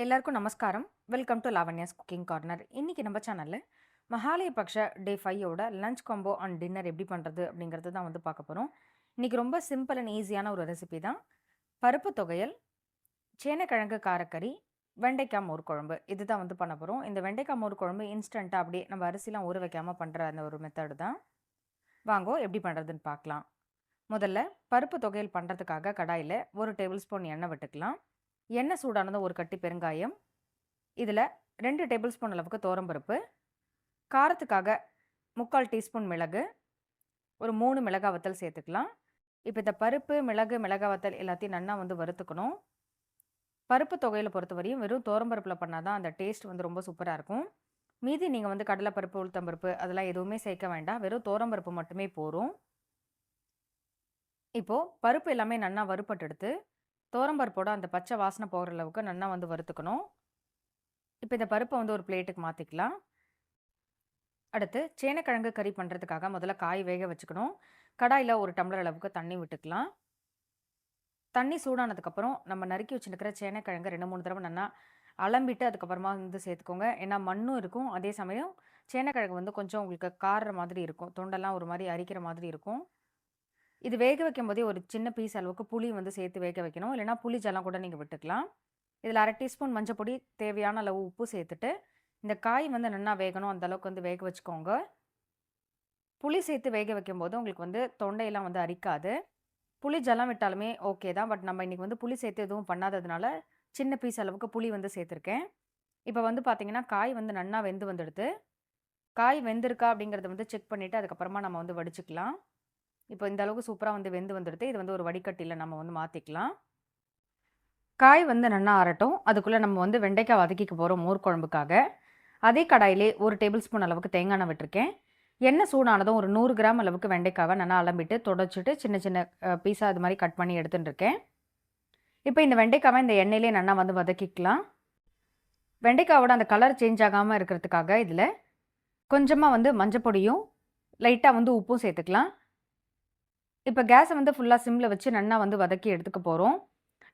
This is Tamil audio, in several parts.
எல்லாருக்கும் நமஸ்காரம். Welcome to Lavanya's cooking corner. இன்னைக்கு நம்ம சேனல்ல மகாலய பக்ஷ டே 5ஓட லஞ்ச் காம்போ அண்ட் டின்னர் எப்படி பண்ணுறது அப்படிங்கிறது தான் வந்து பார்க்க போகிறோம். இன்னைக்கு ரொம்ப சிம்பிள் அண்ட் ஈஸியான ஒரு ரெசிபி தான். பருப்பு தொகையல், சேனக்கிழங்கு காரக்கறி, வெண்டைக்காய் மோர் குழம்பு இது தான் வந்து பண்ண போகிறோம். இந்த வெண்டைக்காய் மோர் குழம்பு இன்ஸ்டண்ட்டாக அப்படியே நம்ம அரிசிலாம் ஊற வைக்காமல் பண்ணுற அந்த ஒரு மெத்தடு தான். வாங்கோ எப்படி பண்ணுறதுன்னு பார்க்கலாம். முதல்ல பருப்பு தொகையல் பண்ணுறதுக்காக கடாயில் 1 டேபிள் ஸ்பூன் எண்ணெய் விட்டுக்கலாம். எண்ணெய் சூடானதும் ஒரு கட்டி பெருங்காயம், இதில் 2 டேபிள் ஸ்பூன் அளவுக்கு துவரம்பருப்பு, காரத்துக்காக 3/4 டீஸ்பூன் மிளகு, ஒரு 3 மிளகாய் வத்தல் சேர்த்துக்கலாம். இப்போ இந்த பருப்பு, மிளகு, மிளகாய் வத்தல் எல்லாத்தையும் நல்லா வந்து வறுத்துக்கணும். பருப்பு தொகையில் பொறுத்தவரையும் வெறும் துவரம்பருப்பில் பண்ணால் தான் அந்த டேஸ்ட் வந்து ரொம்ப சூப்பராக இருக்கும். மீதி நீங்கள் வந்து கடலைப்பருப்பு, உளுத்தம்பருப்பு அதெல்லாம் எதுவுமே சேர்க்க வேண்டாம். வெறும் துவரம்பருப்பு மட்டுமே போதும். இப்போது பருப்பு எல்லாமே நல்லா வறுப்பட்டு எடுத்து துவரம்பருப்போட அந்த பச்சை வாசனை போகிற அளவுக்கு நல்லா வந்து வறுத்துக்கணும். இப்போ இந்த பருப்பை வந்து ஒரு பிளேட்டுக்கு மாற்றிக்கலாம். அடுத்து சேனக்கிழங்கு கறி பண்ணுறதுக்காக முதல்ல காய் வேக வச்சுக்கணும். கடாயில் 1 டம்ளர் அளவுக்கு தண்ணி விட்டுக்கலாம். தண்ணி சூடானதுக்கப்புறம் நம்ம நறுக்கி வச்சுருக்கிற சேனக்கிழங்கு 2-3 தடவை நல்லா அலம்பிட்டு அதுக்கப்புறமா வந்து சேர்த்துக்கோங்க. ஏன்னா மண்ணும் இருக்கும், அதே சமயம் சேனக்கிழங்கு வந்து கொஞ்சம் உங்களுக்கு காறுற மாதிரி இருக்கும், தொண்டெல்லாம் ஒரு மாதிரி அரிக்கிற மாதிரி இருக்கும். இது வேக வைக்கும் போதே ஒரு சின்ன பீஸ் அளவுக்கு புளி வந்து சேர்த்து வேக வைக்கணும். இல்லைனா புளி ஜலம் கூட நீங்கள் விட்டுக்கலாம். இதில் 1/2 டீஸ்பூன் மஞ்சள் பொடி, தேவையான அளவு உப்பு சேர்த்துட்டு இந்த காய் வந்து நல்லா வேகணும், அந்த அளவுக்கு வந்து வேக வச்சுக்கோங்க. புளி சேர்த்து வேக வைக்கும்போது உங்களுக்கு வந்து தொண்டையெல்லாம் வந்து அரிக்காது. புளி ஜலம் விட்டாலுமே ஓகே தான். பட் நம்ம இன்றைக்கி வந்து புளி சேர்த்து எதுவும் பண்ணாததுனால சின்ன பீஸ் அளவுக்கு புளி வந்து சேர்த்துருக்கேன். இப்போ வந்து பார்த்திங்கன்னா காய் வந்து நல்லா வெந்து வந்துடுது. காய் வெந்திருக்கா அப்படிங்கிறத வந்து செக் பண்ணிவிட்டு அதுக்கப்புறமா நம்ம வந்து வடிச்சுக்கலாம். இப்போ இந்த அளவுக்கு சூப்பராக வந்து வெந்து வந்துடுது. இது வந்து ஒரு வடிகட்டியில் நம்ம வந்து மாற்றிக்கலாம். காய் வந்து நல்லா ஆறட்டும். அதுக்குள்ளே நம்ம வந்து வெண்டைக்காய் வதக்கிக்க போகிறோம் மோர் குழம்புக்காக. அதே கடாயிலே 1 டேபிள் ஸ்பூன் அளவுக்கு தேங்காய் எண்ணெய் விட்டுருக்கேன். எண்ணெய் சூடானதும் ஒரு 100 கிராம் அளவுக்கு வெண்டைக்காவை நல்லா அலம்பிட்டு தொடச்சிட்டு சின்ன சின்ன பீஸாக இது மாதிரி கட் பண்ணி எடுத்துகிட்டு இருக்கேன். இப்போ இந்த வெண்டைக்காவை இந்த எண்ணெயிலே நல்லா வந்து வதக்கிக்கலாம். வெண்டைக்காவோட அந்த கலர் சேஞ்ச் ஆகாமல் இருக்கிறதுக்காக இதில் கொஞ்சமாக வந்து மஞ்சள் பொடியும் லைட்டாக வந்து உப்பும் சேர்த்துக்கலாம். இப்போ கேஸை வந்து ஃபுல்லாக சிம்மில் வச்சு நல்லா வந்து வதக்கி எடுத்துக்க போகிறோம்.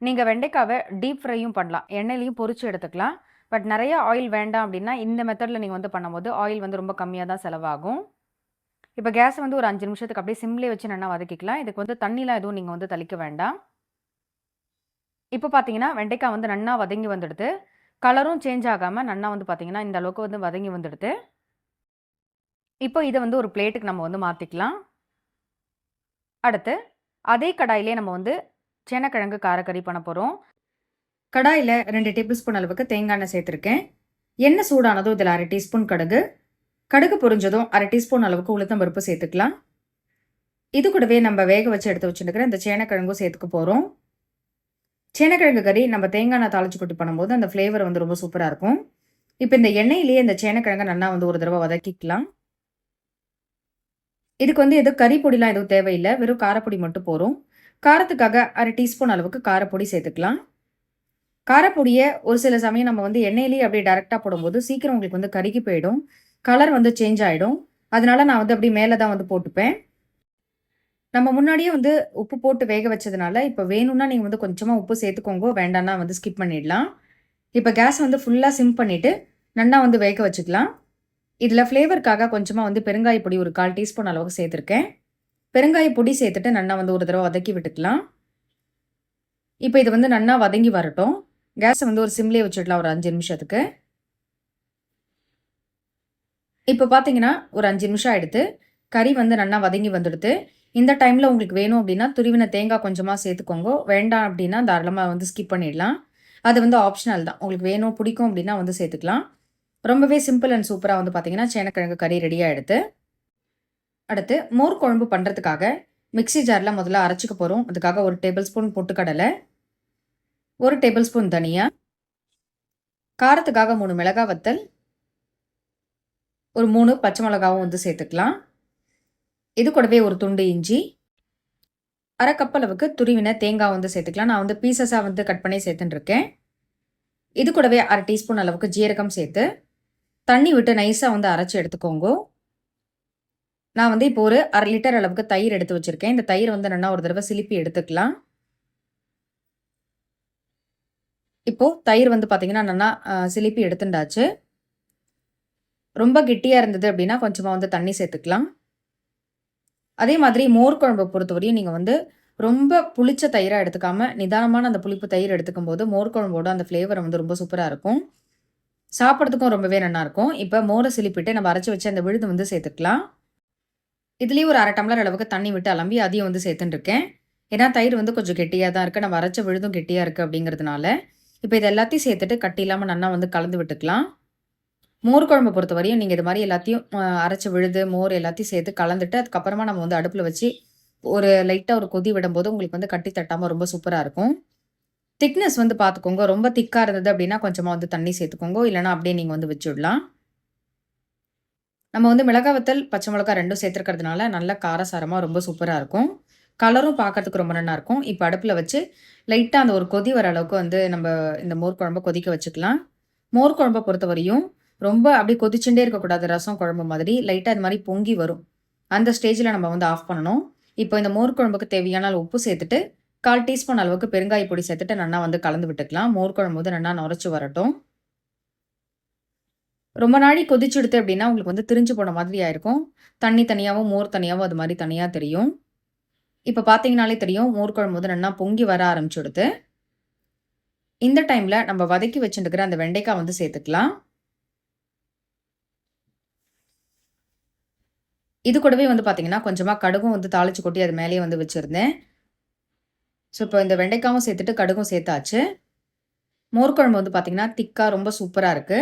நீங்கள் வெண்டைக்காவை டீப் ஃப்ரையும் பண்ணலாம், எண்ணெயிலையும் பொரிச்சு எடுத்துக்கலாம். பட் நிறைய ஆயில் வேண்டாம் அப்படின்னா இந்த மெத்தடில் நீங்கள் வந்து பண்ணும்போது ஆயில் வந்து ரொம்ப கம்மியாக தான் செலவாகும். இப்போ கேஸை வந்து ஒரு 5 நிமிஷத்துக்கு அப்படியே சிம்லேயே வச்சு நல்லா வதக்கிக்கலாம். இதுக்கு வந்து தண்ணிலாம் எதுவும் நீங்கள் வந்து தெளிக்க வேண்டாம். இப்போ பார்த்தீங்கன்னா வெண்டைக்காய் வந்து நல்லா வதங்கி வந்துடுது. கலரும் சேஞ்ச் ஆகாமல் நல்லா வந்து பார்த்தீங்கன்னா இந்த அளவுக்கு வந்து வதங்கி வந்துடுது. இப்போ இதை வந்து ஒரு பிளேட்டுக்கு நம்ம வந்து மாற்றிக்கலாம். அடுத்து அதே கடாயிலே நம்ம வந்து சேனக்கிழங்கு காரக்கறி பண்ண போகிறோம். கடாயில் 2 டேபிள் ஸ்பூன் அளவுக்கு தேங்காய் எண்ணெய் சேர்த்துருக்கேன். எண்ணெய் சூடானதும் இதில் 1/2 டீஸ்பூன் கடுகு பொரிஞ்சதும் 1/2 டீஸ்பூன் அளவுக்கு உளுத்தம்பருப்பு சேர்த்துக்கலாம். இது கூடவே நம்ம வேக வச்சு எடுத்து வச்சுருக்கிற இந்த சேனக்கிழங்கும் சேர்த்துக்க போகிறோம். சேனக்கிழங்கு கறி நம்ம தேங்காய் எண்ணெய் தாளிச்சு கொட்டி பண்ணும்போது அந்த ஃப்ளேவர் வந்து ரொம்ப சூப்பராக இருக்கும். இப்போ இந்த எண்ணெயிலேயே இந்த சேனக்கிழங்கை நல்லா வந்து ஒரு தடவை வதக்கிக்கலாம். இதுக்கு வந்து எதுவும் கறி பொடிலாம் எதுவும் தேவையில்லை, வெறும் காரப்பொடி மட்டும் போதும். காரத்துக்காக 1/2 டீஸ்பூன் அளவுக்கு காரப்பொடி சேர்த்துக்கலாம். காரப்பொடியை ஒரு சில சமயம் நம்ம வந்து எண்ணெயிலேயே அப்படியே டேரெக்டாக போடும்போது சீக்கிரம் உங்களுக்கு வந்து கருகி போயிடும், கலர் வந்து சேஞ்ச் ஆகிடும். அதனால நான் வந்து அப்படியே மேலே தான் வந்து போட்டுப்பேன். நம்ம முன்னாடியே வந்து உப்பு போட்டு வேக வச்சதுனால இப்போ வேணும்னா நீங்கள் வந்து கொஞ்சமாக உப்பு சேர்த்துக்கோங்க, வேண்டாம்னா வந்து ஸ்கிப் பண்ணிடலாம். இப்போ கேஸ் வந்து ஃபுல்லாக சிம் பண்ணிவிட்டு நல்லா வந்து வேக வச்சுக்கலாம். இதில் ஃப்ளேவருக்காக கொஞ்சமாக வந்து பெருங்காய பொடி ஒரு 1/4 டீஸ்பூன் அளவுக்கு சேர்த்துருக்கேன். பெருங்காய பொடி சேர்த்துட்டு நல்லா வந்து ஒரு தடவை வதக்கி விட்டுக்கலாம். இப்போ இது வந்து நல்லா வதங்கி வரட்டும். கேஸை வந்து ஒரு சிம்லேயே வச்சுடலாம் ஒரு 5 நிமிஷத்துக்கு. இப்போ பார்த்தீங்கன்னா ஒரு 5 நிமிஷம் ஆகிடுது. கறி வந்து நல்லா வதங்கி வந்துடுது. இந்த டைமில் உங்களுக்கு வேணும் அப்படின்னா துருவின தேங்காய் கொஞ்சமாக சேர்த்துக்கோங்க, வேண்டாம் அப்படின்னா தாராளமாக வந்து ஸ்கிப் பண்ணிடலாம். அது வந்து ஆப்ஷனல் தான், உங்களுக்கு வேணும் பிடிக்கும் அப்படின்னா வந்து சேர்த்துக்கலாம். ரொம்பவே சிம்பிள் அண்ட் சூப்பராக வந்து பார்த்தீங்கன்னா சேனக்கிழங்கு கறி ரெடியாக எடுத்து அடுத்து மோர் குழம்பு பண்ணுறதுக்காக மிக்சி ஜாரில் முதல்ல அரைச்சிக்க போகிறோம். அதுக்காக 1 டேபிள் ஸ்பூன் பொட்டுக்கடலை, 1 டேபிள் ஸ்பூன் தனியா, காரத்துக்காக 3 மிளகாய் வத்தல், ஒரு 3 பச்சை மிளகாவும் வந்து சேர்த்துக்கலாம். இது கூடவே ஒரு துண்டு இஞ்சி, 1/2 கப் அளவுக்கு துருவின தேங்காய் வந்து சேர்த்துக்கலாம். நான் வந்து பீசஸாக வந்து கட் பண்ணி சேர்த்துட்டுருக்கேன். இது கூடவே 1/2 டீஸ்பூன் அளவுக்கு ஜீரகம் சேர்த்து தண்ணி விட்டு நைஸாக வந்து அரைச்சி எடுத்துக்கோங்க. நான் வந்து இப்போ ஒரு 1/2 லிட்டர் அளவுக்கு தயிர் எடுத்து வச்சுருக்கேன். இந்த தயிர் வந்து நல்லா ஒரு தடவை சிலிப்பி எடுத்துக்கலாம். இப்போ தயிர் வந்து பார்த்தீங்கன்னா, நல்லா சிலிப்பி எடுத்துண்டாச்சு. ரொம்ப கெட்டியா இருந்தது அப்டின்னா, கொஞ்சமா வந்து தண்ணி சேர்த்துக்கலாம். அதே மாதிரி மோர் குழம்ப பொறுத்தவரையும் நீங்க வந்து ரொம்ப புளிச்ச தயிரா எடுத்துக்காம, நிதானமான அந்த புளிப்பு தயிர் எடுத்துக்கும்போது, மோர் குழம்போட அந்த ஃப்ளேவர் வந்து ரொம்ப சூப்பரா இருக்கும். சாப்பிடுறதுக்கும் ரொம்பவே நல்லாருக்கும். இப்ப மோர சிலிப்பிட்டு நம்ம அரைச்சு வச்ச அந்த விழுது வந்து சேர்த்துக்கலாம். இதுலயும் ஒரு 1/2 டம்ளர் அளவுக்கு தண்ணி விட்டு அலம்பி அதையும் வந்து சேர்த்துட்டுருக்கேன். ஏன்னா, தயிர் வந்து கொஞ்சம் கெட்டியா தான் இருக்கு. நம்ம அரைச்ச விழுதும் கெட்டியா இருக்கு அப்படிங்கிறதுனால. இப்ப இது எல்லாத்தையும் சேர்த்துட்டு கட்டி இல்லாம நல்லா வந்து கலந்து விட்டுக்கலாம். மோர் குழம்ப பொறுத்தவரையும் நீங்க இது மாரி எல்லாத்தையும் அரைச்ச விழுது, மோர் எல்லாத்தையும் சேர்த்து கலந்துட்டு, அதுக்கப்புறமா நம்ம வந்து அடுப்புல வச்சு ஒரு லைட்டா ஒரு கொதி விடும்போது உங்களுக்கு வந்து கட்டி தட்டாம ரொம்ப சூப்பரா இருக்கும். திக்னஸ் வந்து பார்த்துக்கோங்க. ரொம்ப திக்கா இருந்தது அப்படின்னா, கொஞ்சமா வந்து தண்ணி சேர்த்துக்கோங்க. இல்லன்னா அப்படியே நீங்க வந்து வச்சுடலாம். நம்ம வந்து மிளகா வத்தல், பச்சை மிளகா 2ம் சேர்த்துருக்கிறதுனால, நல்ல காரசாரமா ரொம்ப சூப்பரா இருக்கும். கலரும் பார்க்கறதுக்கு ரொம்ப நல்லா இருக்கும். இப்ப அடுப்புல வச்சு, லைட்டா அந்த ஒரு கொதி வர அளவுக்கு வந்து நம்ப இந்த மோர் குழம்ப கொதிக்க வச்சுக்கலாம். மோர் குழம்ப பொறுத்தவரையும், ரொம்ப அப்படியே கொதிச்சுண்டே இருக்கக்கூடாது. ரசம் குழம்பு மாதிரி. லைட்டா இது மாரி பொங்கி வரும். அந்த ஸ்டேஜ்ல நம்ம வந்து ஆஃப் பண்ணணும். இப்போ இந்த மோர் குழம்புக்கு தேவையான அளவு உப்பு சேர்த்துட்டு, 1/4 டீஸ்பூன் அளவுக்கு பெருங்காய பொடி சேர்த்துட்டு நல்லா வந்து கலந்து விட்டுக்கலாம். மோர் குழம்பு வந்து நல்லா நுரைச்சு வரட்டும். ரொம்ப நாழி கொதிச்சுடுத்து அப்டின்னா, உங்களுக்கு வந்து திரிஞ்சு போன மாதிரி ஆயிருக்கும். தண்ணி தனியாவும், மோர் தனியாவும் அது மாரி தனியா தெரியும். இப்ப பார்த்தீங்கனாலே தெரியும், மோர் குழம்பு வந்து நல்லா பொங்கி வர ஆரம்பிச்சுடுத்து. இந்த டைம்ல நம்ம வதக்கி வச்சுட்டுருக்கிற அந்த வெண்டைக்கா வந்து சேர்த்துக்கலாம். இது கூடவே வந்து பார்த்தீங்கன்னா, கொஞ்சமா கடுகும் வந்து தாளிச்சு கொட்டி அது மேலேயே வந்து வச்சிருந்தேன். ஸோ, இப்போ இந்த வெண்டைக்காவும் சேர்த்துட்டு, கடுகும் சேர்த்தாச்சு. மோர் குழம்பு வந்து பார்த்தீங்கன்னா, திக்கா ரொம்ப சூப்பரா இருக்கு.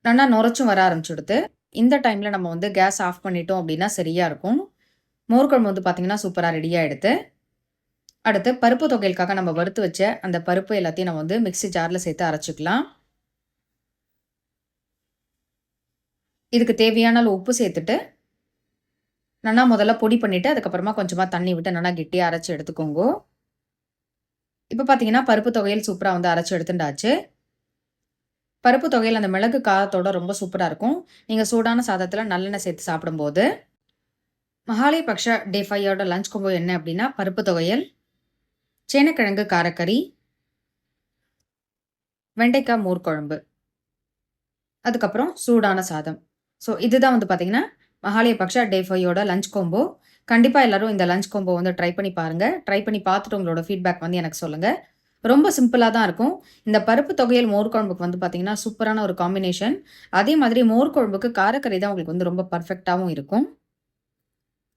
நல்லா நுரைச்சும் வர ஆரம்பிச்சுடுத்து. இந்த டைம்ல நம்ம வந்து கேஸ் ஆஃப் பண்ணிட்டோம் அப்டின்னா சரியா இருக்கும். மோர் குழம்பு வந்து பார்த்தீங்கன்னா, சூப்பரா ரெடி ஆயிடுத்து. அடுத்து பருப்பு தொகையலுக்காக நம்ம வறுத்து வச்ச அந்த பருப்பு எல்லாத்தையும் நம்ம வந்து மிக்ஸி ஜார்ல சேர்த்து அரைச்சுக்கலாம். இதுக்கு தேவையான அளவு உப்பு சேர்த்துட்டு, நல்லா முதல்ல பொடி பண்ணிட்டு, அதுக்கப்புறமா கொஞ்சமா தண்ணி விட்டு நல்லா கெட்டியா அரைச்சு எடுத்துக்கோங்கோ. இப்ப பார்த்தீங்கன்னா, பருப்பு தொகையல் சூப்பரா வந்து அரைச்சு எடுத்துண்டாச்சு. பருப்பு தொகையல் அந்த மிளகு காரத்தோட ரொம்ப சூப்பரா இருக்கும். நீங்க சூடான சாதத்துல நல்லெண்ணெய் சேர்த்து சாப்பிடும்போது. மகாலயபக்ஷ டே 5யோட லஞ்ச் காம்போ என்ன அப்டின்னா, பருப்பு தொகையல், சேனக்கிழங்கு காரக்கறி, வெண்டைக்கா மோர் குழம்பு. அதுக்கப்புறம் சூடான சாதம். ஸோ இதுதான் வந்து பார்த்தீங்கன்னா, மகாலயபக்ஷா டே 5யோட லஞ்ச் காம்போ. கண்டிப்பா எல்லாரும் இந்த லஞ்ச் காம்போ வந்து ட்ரை பண்ணி பாருங்க. ட்ரை பண்ணி பார்த்துட்டு உங்களோட ஃபீட்பேக் வந்து எனக்கு சொல்லுங்க. ரொம்ப சிம்பிளா தான் இருக்கும். இந்த பருப்பு தொகையல் மோர் குழம்புக்கு வந்து பார்த்தீங்கன்னா, சூப்பரான ஒரு காம்பினேஷன். அதே மாதிரி மோர் குழம்புக்கு காரக்கறி தான் உங்களுக்கு வந்து ரொம்ப பெர்ஃபெக்ட்டாவும் இருக்கும்.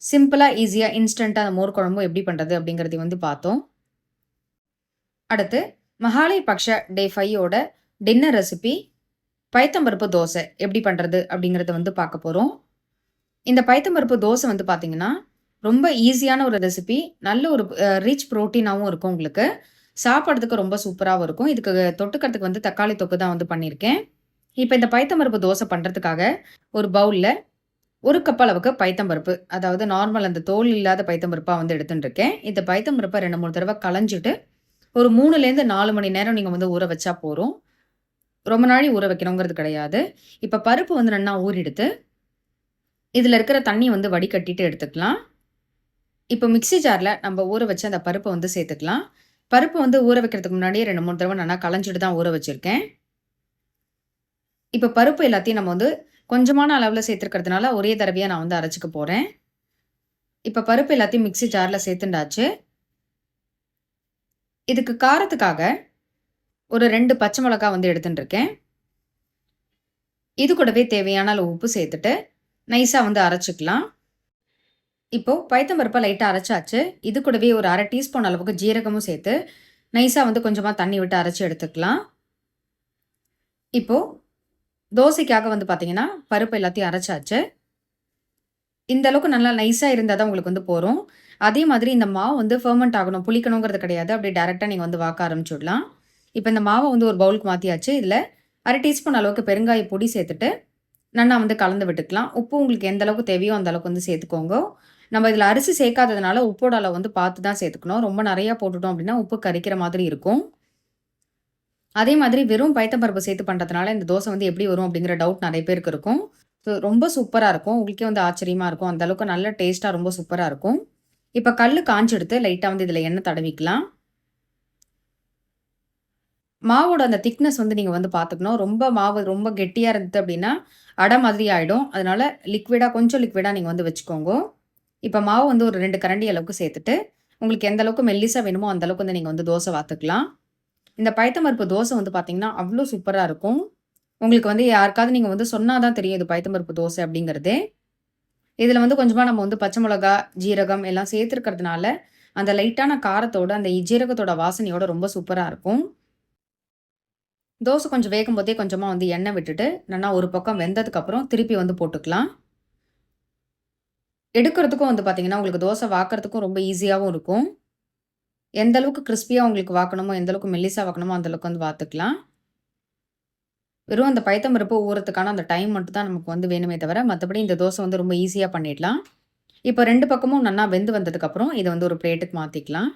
சிம்பிளா, ஈஸியா, இன்ஸ்டன்ட்டா அந்த மோர் குழம்பும் எப்படி பண்றது அப்படிங்கிறதையும் வந்து பார்த்தோம். அடுத்து மகாலயபக்ஷ டே 5யோட டின்னர் ரெசிபி பயத்தம்பருப்பு தோசை எப்படி பண்றது? அப்படிங்கிறத வந்து பார்க்க போறோம். இந்த பயத்தம்பருப்பு தோசை வந்து பார்த்தீங்கன்னா, ரொம்ப ஈஸியான ஒரு ரெசிபி. நல்ல ஒரு ரிச் புரோட்டீனாவும் இருக்கும் உங்களுக்கு. சாப்பிடுறதுக்கு ரொம்ப சூப்பராவும் இருக்கும். இதுக்கு தொட்டுக்கிறதுக்கு வந்து தக்காளி தொக்கு தான் வந்து பண்ணியிருக்கேன். இப்ப இந்த பயத்தம்பருப்பு தோசை பண்றதுக்காக, ஒரு பவுல்ல 1 கப் அளவுக்கு பயத்தம்பருப்பு, அதாவது நார்மல் அந்த தோல் இல்லாத பயத்தம்பருப்பா வந்து எடுத்துட்டு இருக்கேன். இந்த பயத்தம்பருப்ப 2, 3 தடவ கலஞ்சிட்டு, ஒரு 3லேருந்து 4 மணி நேரம் நீங்க வந்து ஊற வச்சா போரும். ரொம்ப நாழி ஊற வைக்கணுங்கிறது கிடையாது. இப்ப பருப்பு வந்து நல்லா ஊறிடுத்து. இதுல இருக்கிற தண்ணி வந்து வடிகட்டிட்டு எடுத்துக்கலாம். இப்போ மிக்ஸி ஜார்ல நம்ம ஊற வச்ச அந்த பருப்ப வந்து சேர்த்துக்கலாம். பருப்பு வந்து ஊற வைக்கிறதுக்கு முன்னாடியே 2, 3 தடவ நல்லா கலஞ்சிட்டு தான் ஊற வச்சிருக்கேன். இப்ப பருப்பு எல்லாத்தையும் நம்ம வந்து கொஞ்சமான அளவுல சேர்த்துருக்கிறதுனால, ஒரே தடவையா நான் வந்து அரைச்சுக்க போறேன். இப்ப பருப்பு எல்லாத்தையும் மிக்ஸி ஜார்ல சேர்த்துண்டாச்சு. இதுக்கு காரத்துக்காக ஒரு 2 பச்சை மிளகா வந்து எடுத்துட்டு இருக்கேன். இது கூடவே தேவையான அளவு உப்பு சேர்த்துட்டு, நைஸா வந்து அரைச்சுக்கலாம். இப்போ பயத்தம் பருப்ப லைட்டா அரைச்சாச்சு. இது கூடவே ஒரு 1/2 டீஸ்பூன் அளவுக்கு ஜீரகமும் சேர்த்து, நைஸா வந்து கொஞ்சமா தண்ணி விட்டு அரைச்சு எடுத்துக்கலாம். இப்போ தோசைக்காக வந்து பார்த்தீங்கன்னா, பருப்பு எல்லாத்தையும் அரைச்சாச்சு. இந்த அளவுக்கு நல்லா நைஸா இருந்தா தான் உங்களுக்கு வந்து போரும். அதே மாதிரி இந்த மாவு வந்து ஃபெர்மெண்ட் ஆகணும், புளிக்கணுங்கிறது கிடையாது. அப்படியே டைரக்ட்டா நீங்க வந்து வாக்க ஆரம்பிச்சுடலாம். இப்ப இந்த மாவ வந்து ஒரு பவுலுக்கு மாத்தியாச்சு. இதுல 1/2 டீஸ்பூன் அளவுக்கு பெருங்காய பொடி சேர்த்துட்டு, நல்லா வந்து கலந்து விட்டுக்கலாம். உப்பு உங்களுக்கு எந்த அளவுக்கு தேவையோ அந்த அளவுக்கு வந்து சேர்த்துக்கோங்க. நம்ம இதில அரிசி சேர்க்காததுனால உப்போட அளவு வந்து பார்த்து தான் சேர்த்துக்கணும். ரொம்ப நெறையா போட்டுட்டோம் அப்டின்னா, உப்பு கரிக்கிற மாதிரி இருக்கும். அதே மாதிரி வெறும் பயத்தம் பருப்பு சேர்த்து பண்றதுனால, இந்த தோசை வந்து எப்படி வரும் அப்படிங்கிற டவுட் நெறைய பேருக்கு இருக்கும். ஸோ ரொம்ப சூப்பரா இருக்கும். உங்களுக்கே வந்து ஆச்சரியமா இருக்கும். அந்த அளவுக்கு நல்ல டேஸ்ட்டா ரொம்ப சூப்பரா இருக்கும். இப்ப கல்லு காஞ்செடுத்து லைட்டா வந்து இதில எண்ணெய் தடவிக்கலாம். மாவோட அந்த திக்னஸ் வந்து நீங்க வந்து பார்த்துக்கணும். ரொம்ப மாவு ரொம்ப கெட்டியா இருந்தது அப்டின்னா, அடை மாதிரி ஆயிடும். அதனால கொஞ்சம் லிக்விடா நீங்க வந்து வச்சுக்கோங்க. இப்ப மாவு வந்து ஒரு 2 கரண்டி அளவுக்கு சேர்த்துட்டு, உங்களுக்கு எந்த அளவுக்கு மெல்லிசா வேணுமோ, அந்த அளவுக்கு வந்து நீங்க வந்து தோசை வாத்துக்கலாம். இந்த பயத்தம் பருப்பு தோசை வந்து பார்த்தீங்கன்னா, அவ்ளோ சூப்பரா இருக்கும். உங்களுக்கு வந்து யாருக்காவது நீங்க வந்து சொன்னா தான் தெரியும் இது பயத்தம் பருப்பு தோசை அப்டிங்கிறதே. இதுல வந்து கொஞ்சமா நம்ம வந்து பச்சை மிளகா, ஜீரகம் எல்லாம் சேர்த்துருக்கிறதுனால, அந்த லைட்டான காரத்தோட, அந்த ஜீரகத்தோட வாசனையோட ரொம்ப சூப்பரா இருக்கும். தோசை கொஞ்சம் வேகும்போதே கொஞ்சமா வந்து எண்ணெய் விட்டுட்டு, நல்லா ஒரு பக்கம் வெந்ததுக்கப்புறம் திருப்பி வந்து போட்டுக்கலாம். எடுக்கிறதுக்கும் வந்து பார்த்தீங்கன்னா, உங்களுக்கு தோசை வாக்குறதுக்கும் ரொம்ப ஈஸியாவும் இருக்கும். எந்த அளவுக்கு கிரிஸ்பியா உங்களுக்கு வாக்கணுமோ, எந்த அளவுக்கு மெல்லிசா வாக்கணுமோ, அந்த அளவுக்கு வந்து வாத்துக்கலாம். வெறும் அந்த பயத்தம் பருப்பு ஊறதுக்கான அந்த டைம் மட்டும் தான் நமக்கு வந்து வேணுமே தவிர, மத்தபடி இந்த தோசை வந்து ரொம்ப ஈஸியா பண்ணிடலாம். இப்போ 2 பக்கமும் நல்லா வெந்து வந்ததுக்கப்புறம், இத வந்து ஒரு பிளேட்டுக்கு மாத்திக்கலாம்.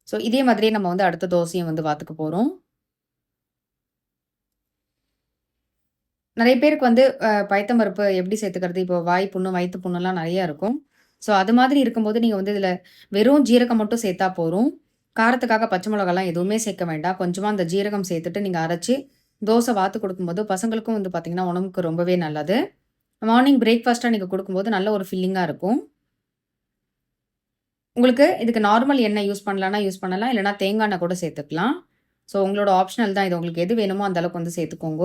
ஸோ இதே மாதிரியே நம்ம வந்து அடுத்த தோசையும் வந்து வாத்துக்க போறோம். நெறைய பேருக்கு வந்து பயத்தம் பருப்பு எப்படி சேர்த்துக்கிறது? இப்போ வாய் புண்ணு, வயித்து புண்ணுலாம் நெறைய இருக்கும். ஸோ அது மாதிரி இருக்கும்போது, நீங்க வந்து இதில வெறும் ஜீரகம் மட்டும் சேர்த்தா போரும். காரத்துக்காக பச்சை மிளகாலாம் எதுவுமே சேர்க்க வேண்டாம். கொஞ்சமா அந்த ஜீரகம் சேர்த்துட்டு நீங்க அரைச்சு, தோசை வாத்து குடுக்கும்போது, பசங்களுக்கும் வந்து பார்த்தீங்கன்னா, உடம்புக்கு ரொம்பவே நல்லது. மார்னிங் பிரேக்ஃபாஸ்ட்டா நீங்க குடுக்கும்போது, நல்ல ஒரு ஃபில்லிங்கா இருக்கும். உங்களுக்கு இதுக்கு நார்மல் எண்ணெய் யூஸ் பண்ணலான்னா யூஸ் பண்ணலாம். இல்லன்னா தேங்காய் எண்ணெய் கூட சேர்த்துக்கலாம். ஸோ உங்களோட ஆப்ஷனல் தான் இது. உங்களுக்கு எது வேணுமோ அந்த அளவுக்கு வந்து சேர்த்துக்கோங்க.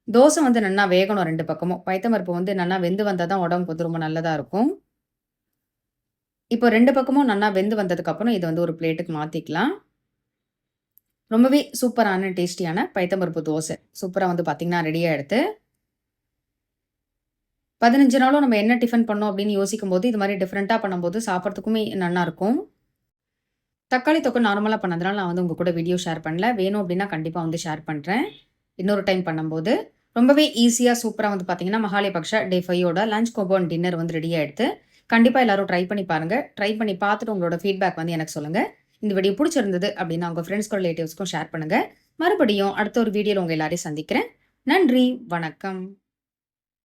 தோசை வந்து நன்னா வேகணும் 2 பக்கமும். பயத்தம் பருப்பு வந்து நன்னா வெந்து வந்தா தான் உடம்புக்கு வந்து ரொம்ப நல்லதா இருக்கும். இப்போ 2 பக்கமும் நன்னா வெந்து வந்ததுக்கப்புறம், இத வந்து ஒரு பிளேட்டுக்கு மாத்திக்கலாம். ரொம்பவே சூப்பரான, டேஸ்டியான பயத்தம் பருப்பு தோசை. சூப்பரா வந்து பார்த்தீங்கன்னா, ரெடி ஆயிடுத்து. 15 நாளும் நம்ம என்ன டிஃபன் பண்ணோம் அப்படின்னு யோசிக்கும்போது, இது மாரி டிஃபரெண்ட்டா பண்ணும்போது சாப்பிடறதுக்குமே நல்லாருக்கும். தக்காளி தொக்கு நார்மலா பண்ணதுனால நான் வந்து உங்க கூட வீடியோ ஷேர் பண்ணல. வேணும் அப்படின்னா கண்டிப்பா வந்து ஷேர் பண்றேன். இன்னொரு டைம் பண்ணும்போது. ரொம்பவே ஈஸியா, சூப்பரா வந்து பார்த்தீங்கன்னா, மகாலயபக்ஷா டே 5யோட லஞ்ச் கோம்போ அண்ட் டின்னர் வந்து ரெடி ஆயிடுத்து. கண்டிப்பா எல்லாரும் ட்ரை பண்ணி பாருங்க. ட்ரை பண்ணி பார்த்துட்டு உங்களோட ஃபீட்பேக் வந்து எனக்கு சொல்லுங்க. இந்த வீடியோ புடிச்சிருந்தது அப்படின்னா, உங்க ஃப்ரெண்ட்ஸ்க்கும், ரிலேட்டிவ்ஸ்க்கும் ஷேர் பண்ணுங்க. மறுபடியும் அடுத்த ஒரு வீடியோல உங்க எல்லாரையும் சந்திக்கிறேன். நன்றி. வணக்கம்.